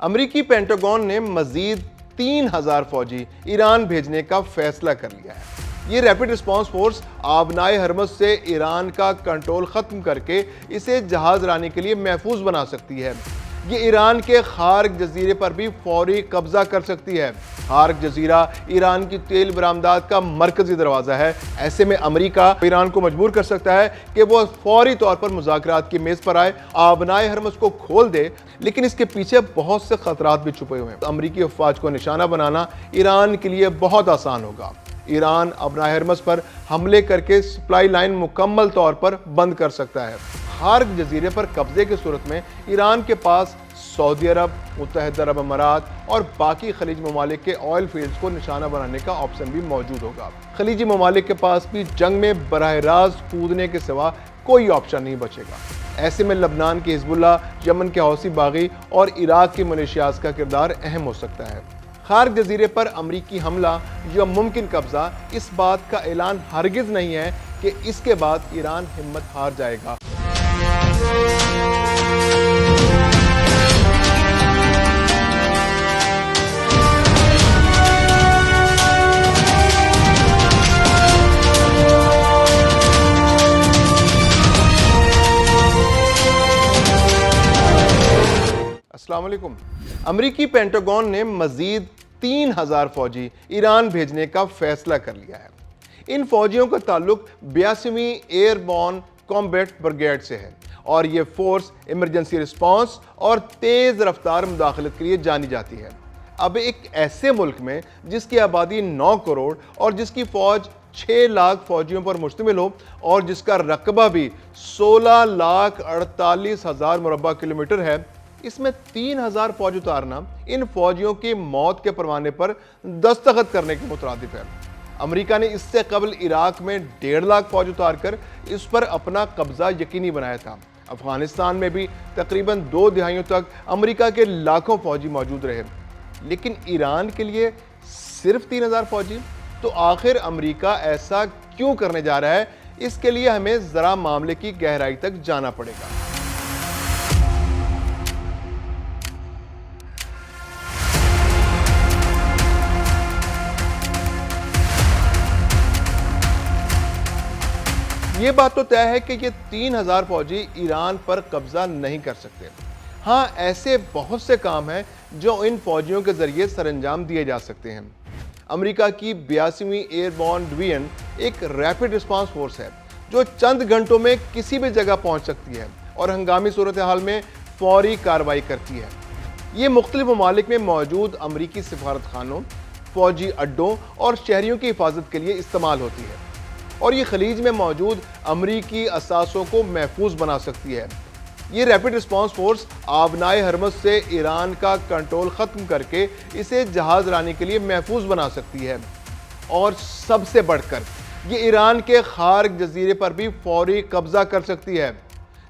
امریکی پینٹاگون نے مزید 3000 فوجی ایران بھیجنے کا فیصلہ کر لیا ہے۔ یہ ریپڈ رسپانس فورس آبنائے ہرمز سے ایران کا کنٹرول ختم کر کے اسے جہاز رانی کے لیے محفوظ بنا سکتی ہے۔ یہ ایران کے خارق جزیرے پر بھی فوری قبضہ کر سکتی ہے۔ خارق جزیرہ ایران کی تیل برآمدات کا مرکزی دروازہ ہے۔ ایسے میں امریکہ ایران کو مجبور کر سکتا ہے کہ وہ فوری طور پر مذاکرات کی میز پر آئے، آبنائے ہرمز کو کھول دے، لیکن اس کے پیچھے بہت سے خطرات بھی چھپے ہوئے ہیں۔ امریکی افواج کو نشانہ بنانا ایران کے لیے بہت آسان ہوگا۔ ایران آبنائے ہرمز پر حملے کر کے سپلائی لائن مکمل طور پر بند کر سکتا ہے۔ خارق جزیرے پر قبضے کی صورت میں ایران کے پاس سعودی عرب، متحدہ عرب امارات اور باقی خلیج ممالک کے آئل فیلڈز کو نشانہ بنانے کا آپشن بھی موجود ہوگا۔ خلیجی ممالک کے پاس بھی جنگ میں براہ راست کودنے کے سوا کوئی آپشن نہیں بچے گا۔ ایسے میں لبنان کی حزب اللہ، یمن کے حوثی باغی اور عراق کی ملیشیاز کا کردار اہم ہو سکتا ہے۔ خارق جزیرے پر امریکی حملہ یا ممکن قبضہ اس بات کا اعلان ہرگز نہیں ہے کہ اس کے بعد ایران ہمت ہار جائے گا۔ السلام علیکم۔ امریکی پینٹاگون نے مزید 3000 فوجی ایران بھیجنے کا فیصلہ کر لیا ہے۔ ان فوجیوں کا تعلق 82ویں ایئر بورن کامبیٹ بریگیڈ سے ہے اور یہ فورس ایمرجنسی رسپانس اور تیز رفتار مداخلت کے لیے جانی جاتی ہے۔ اب ایک ایسے ملک میں جس کی آبادی 9 کروڑ اور جس کی فوج 6 لاکھ فوجیوں پر مشتمل ہو اور جس کا رقبہ بھی 16,48,000 مربع کلومیٹر ہے، اس میں 3000 فوج اتارنا ان فوجیوں کی موت کے پروانے پر دستخط کرنے کے مترادف ہے۔ امریکہ نے اس سے قبل عراق میں 1.5 لاکھ فوج اتار کر اس پر اپنا قبضہ یقینی بنایا تھا۔ افغانستان میں بھی تقریباً 2 دہائیوں تک امریکہ کے لاکھوں فوجی موجود رہے، لیکن ایران کے لیے صرف 3000 فوجی؟ تو آخر امریکہ ایسا کیوں کرنے جا رہا ہے؟ اس کے لیے ہمیں ذرا معاملے کی گہرائی تک جانا پڑے گا۔ یہ بات تو طے ہے کہ یہ 3000 فوجی ایران پر قبضہ نہیں کر سکتے۔ ہاں، ایسے بہت سے کام ہیں جو ان فوجیوں کے ذریعے سر انجام دیے جا سکتے ہیں۔ امریکہ کی 82ویں ایئر بورن ڈویژن ایک ریپڈ رسپانس فورس ہے جو چند گھنٹوں میں کسی بھی جگہ پہنچ سکتی ہے اور ہنگامی صورتحال میں فوری کارروائی کرتی ہے۔ یہ مختلف ممالک میں موجود امریکی سفارت خانوں، فوجی اڈوں اور شہریوں کی حفاظت کے لیے استعمال ہوتی ہے، اور یہ خلیج میں موجود امریکی اثاثوں کو محفوظ بنا سکتی ہے۔ یہ ریپڈ رسپانس فورس آبنائے ہرمز سے ایران کا کنٹرول ختم کر کے اسے جہاز رانی کے لیے محفوظ بنا سکتی ہے، اور سب سے بڑھ کر یہ ایران کے خارق جزیرے پر بھی فوری قبضہ کر سکتی ہے۔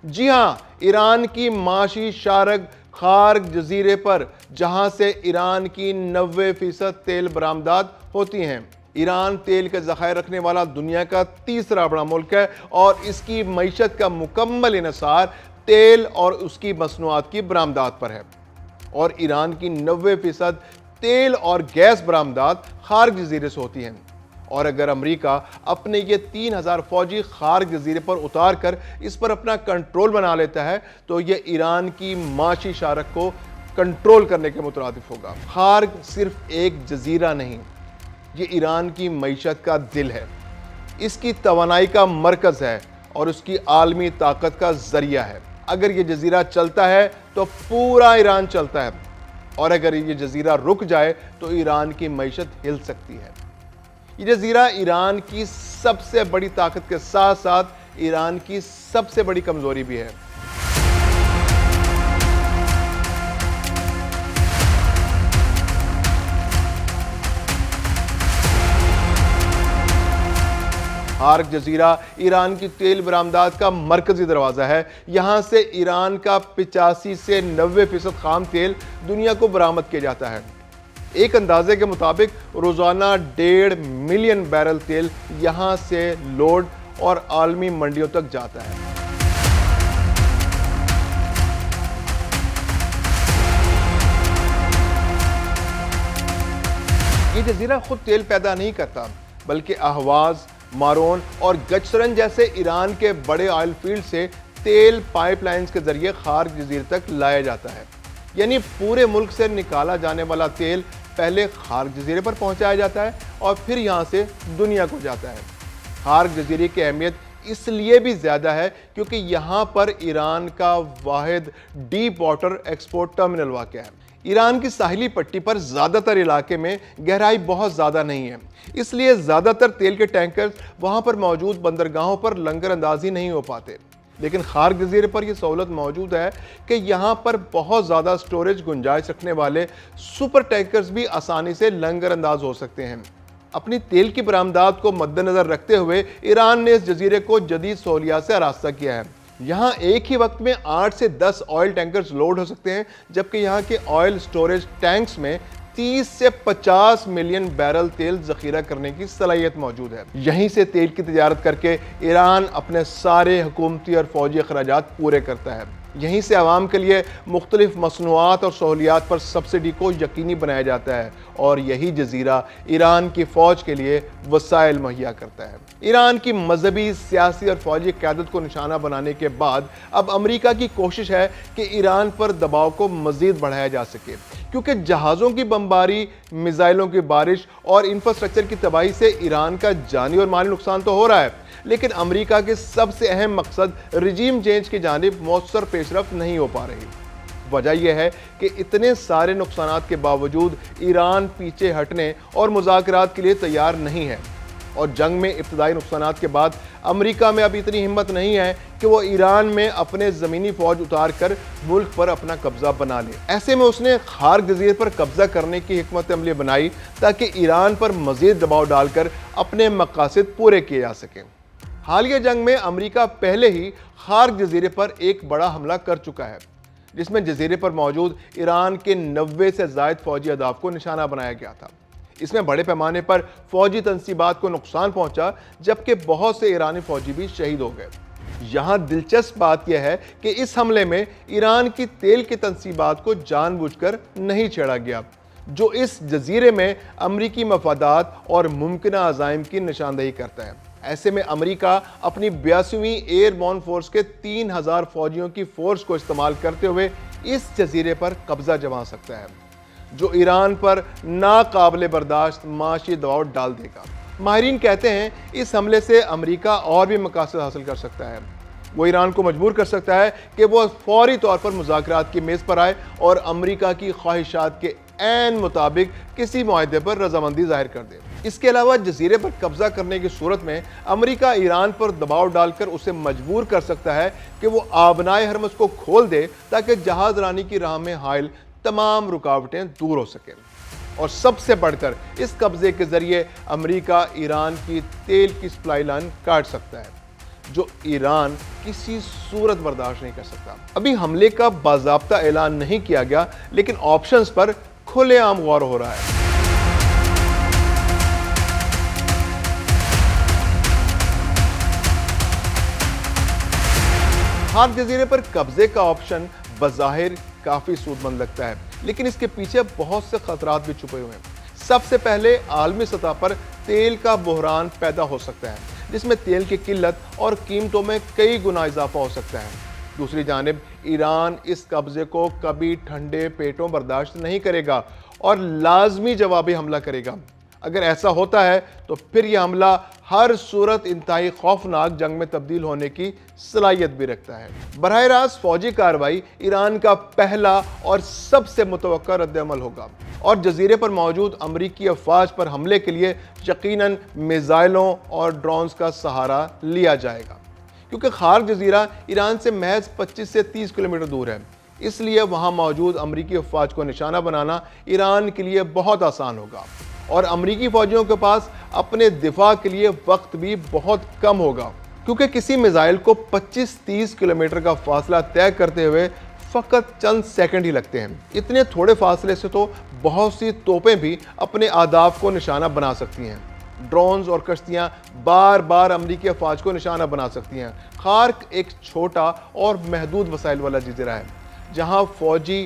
جی ہاں، ایران کی معاشی شارک خارق جزیرے پر، جہاں سے ایران کی 90% تیل برآمدات ہوتی ہیں۔ ایران تیل کے ذخائر رکھنے والا دنیا کا تیسرا بڑا ملک ہے اور اس کی معیشت کا مکمل انحصار تیل اور اس کی مصنوعات کی برآمدات پر ہے، اور ایران کی 90% تیل اور گیس برآمدات خارق جزیرے سے ہوتی ہیں۔ اور اگر امریکہ اپنے یہ 3000 فوجی خارق جزیرے پر اتار کر اس پر اپنا کنٹرول بنا لیتا ہے تو یہ ایران کی معاشی شارک کو کنٹرول کرنے کے مترادف ہوگا۔ خارق صرف ایک جزیرہ نہیں، یہ ایران کی معیشت کا دل ہے، اس کی توانائی کا مرکز ہے اور اس کی عالمی طاقت کا ذریعہ ہے۔ اگر یہ جزیرہ چلتا ہے تو پورا ایران چلتا ہے، اور اگر یہ جزیرہ رک جائے تو ایران کی معیشت ہل سکتی ہے۔ یہ جزیرہ ایران کی سب سے بڑی طاقت کے ساتھ ساتھ ایران کی سب سے بڑی کمزوری بھی ہے۔ خارق جزیرہ ایران کی تیل برآمدات کا مرکزی دروازہ ہے۔ یہاں سے ایران کا 85 سے 90% خام تیل دنیا کو برآمد کیا جاتا ہے۔ ایک اندازے کے مطابق روزانہ 1.5 ملین بیرل تیل یہاں سے لوڈ اور عالمی منڈیوں تک جاتا ہے۔ یہ جزیرہ خود تیل پیدا نہیں کرتا، بلکہ اہواز، مارون اور گچسرن جیسے ایران کے بڑے آئل فیلڈ سے تیل پائپ لائنز کے ذریعے خارق جزیرے تک لایا جاتا ہے۔ یعنی پورے ملک سے نکالا جانے والا تیل پہلے خارق جزیرے پر پہنچایا جاتا ہے اور پھر یہاں سے دنیا کو جاتا ہے۔ خارق جزیرے کی اہمیت اس لیے بھی زیادہ ہے کیونکہ یہاں پر ایران کا واحد ڈیپ واٹر ایکسپورٹ ٹرمینل واقع ہے۔ ایران کی ساحلی پٹی پر زیادہ تر علاقے میں گہرائی بہت زیادہ نہیں ہے، اس لیے زیادہ تر تیل کے ٹینکرز وہاں پر موجود بندرگاہوں پر لنگر اندازی نہیں ہو پاتے۔ لیکن خارق جزیرے پر یہ سہولت موجود ہے کہ یہاں پر بہت زیادہ سٹوریج گنجائش رکھنے والے سپر ٹینکرز بھی آسانی سے لنگر انداز ہو سکتے ہیں۔ اپنی تیل کی برآمدات کو مد نظر رکھتے ہوئے ایران نے اس جزیرے کو جدید سہولیات سے آراستہ کیا ہے۔ یہاں ایک ہی وقت میں 8 سے 10 آئل ٹینکرز لوڈ ہو سکتے ہیں، جبکہ یہاں کے آئل سٹوریج ٹینکس میں 30 سے 50 ملین بیرل تیل ذخیرہ کرنے کی صلاحیت موجود ہے۔ یہیں سے تیل کی تجارت کر کے ایران اپنے سارے حکومتی اور فوجی اخراجات پورے کرتا ہے۔ یہیں سے عوام کے لیے مختلف مصنوعات اور سہولیات پر سبسڈی کو یقینی بنایا جاتا ہے، اور یہی جزیرہ ایران کی فوج کے لیے وسائل مہیا کرتا ہے۔ ایران کی مذہبی، سیاسی اور فوجی قیادت کو نشانہ بنانے کے بعد اب امریکہ کی کوشش ہے کہ ایران پر دباؤ کو مزید بڑھایا جا سکے، کیونکہ جہازوں کی بمباری، میزائلوں کی بارش اور انفراسٹرکچر کی تباہی سے ایران کا جانی اور مالی نقصان تو ہو رہا ہے، لیکن امریکہ کے سب سے اہم مقصد رجیم چینج کی جانب مؤثر پیش رفت نہیں ہو پا رہی۔ وجہ یہ ہے کہ اتنے سارے نقصانات کے باوجود ایران پیچھے ہٹنے اور مذاکرات کے لیے تیار نہیں ہے، اور جنگ میں ابتدائی نقصانات کے بعد امریکہ میں اب اتنی ہمت نہیں ہے کہ وہ ایران میں اپنے زمینی فوج اتار کر ملک پر اپنا قبضہ بنا لے۔ ایسے میں اس نے خارق جزیرے پر قبضہ کرنے کی حکمت عملی بنائی تاکہ ایران پر مزید دباؤ ڈال کر اپنے مقاصد پورے کیے جا سکیں۔ حالیہ جنگ میں امریکہ پہلے ہی خارق جزیرے پر ایک بڑا حملہ کر چکا ہے، جس میں جزیرے پر موجود ایران کے 90 سے زائد فوجی اہداف کو نشانہ بنایا گیا تھا۔ اس میں بڑے پیمانے پر فوجی تنصیبات کو نقصان پہنچا، جبکہ بہت سے ایرانی فوجی بھی شہید ہو گئے۔ یہاں دلچسپ بات یہ ہے کہ اس حملے میں ایران کی تیل کی تنصیبات کو جان بوجھ کر نہیں چھیڑا گیا، جو اس جزیرے میں امریکی مفادات اور ممکنہ عزائم کی نشاندہی کرتا ہے۔ ایسے میں امریکہ اپنی 82ویں ایئر بورن فورس کے 3000 فوجیوں کی فورس کو استعمال کرتے ہوئے اس جزیرے پر قبضہ جما سکتا ہے، جو ایران پر ناقابل برداشت معاشی دباؤ ڈال دے گا۔ ماہرین کہتے ہیں اس حملے سے امریکہ اور بھی مقاصد حاصل کر سکتا ہے۔ وہ ایران کو مجبور کر سکتا ہے کہ وہ فوری طور پر مذاکرات کی میز پر آئے اور امریکہ کی خواہشات کے عین مطابق کسی معاہدے پر رضامندی ظاہر کر دے۔ اس کے علاوہ جزیرے پر قبضہ کرنے کی صورت میں امریکہ ایران پر دباؤ ڈال کر اسے مجبور کر سکتا ہے کہ وہ آبنائے ہرمز کو کھول دے تاکہ جہاز رانی کی راہ میں حائل تمام رکاوٹیں دور ہو سکیں۔ اور سب سے بڑھ کر اس قبضے کے ذریعے امریکہ ایران کی تیل کی سپلائی لائن کاٹ سکتا ہے، جو ایران کسی صورت برداشت نہیں کر سکتا۔ ابھی حملے کا باضابطہ اعلان نہیں کیا گیا، لیکن آپشنز پر کھلے عام غور ہو رہا ہے۔ خارق جزیرے پر قبضے کا آپشن بظاہر کافی سود مند لگتا ہے، لیکن اس کے پیچھے بہت سے خطرات بھی چھپے ہوئے ہیں۔ سب سے پہلے عالمی سطح پر تیل کا بحران پیدا ہو سکتا ہے، جس میں تیل کی قلت اور قیمتوں میں کئی گنا اضافہ ہو سکتا ہے۔ دوسری جانب ایران اس قبضے کو کبھی ٹھنڈے پیٹوں برداشت نہیں کرے گا اور لازمی جوابی حملہ کرے گا۔ اگر ایسا ہوتا ہے تو پھر یہ حملہ ہر صورت انتہائی خوفناک جنگ میں تبدیل ہونے کی صلاحیت بھی رکھتا ہے۔ براہ راست فوجی کارروائی ایران کا پہلا اور سب سے متوقع رد عمل ہوگا، اور جزیرے پر موجود امریکی افواج پر حملے کے لیے یقیناً میزائلوں اور ڈرونز کا سہارا لیا جائے گا، کیونکہ خارق جزیرہ ایران سے محض 25 سے 30 کلومیٹر دور ہے۔ اس لیے وہاں موجود امریکی افواج کو نشانہ بنانا ایران کے لیے بہت آسان ہوگا، اور امریکی فوجیوں کے پاس اپنے دفاع کے لیے وقت بھی بہت کم ہوگا، کیونکہ کسی میزائل کو 25-30 کلومیٹر کا فاصلہ طے کرتے ہوئے فقط چند سیکنڈ ہی لگتے ہیں۔ اتنے تھوڑے فاصلے سے تو بہت سی توپیں بھی اپنے اہداف کو نشانہ بنا سکتی ہیں۔ ڈرونز اور کشتیاں بار بار امریکی افواج کو نشانہ بنا سکتی ہیں۔ خارق ایک چھوٹا اور محدود وسائل والا جزیرہ ہے، جہاں فوجی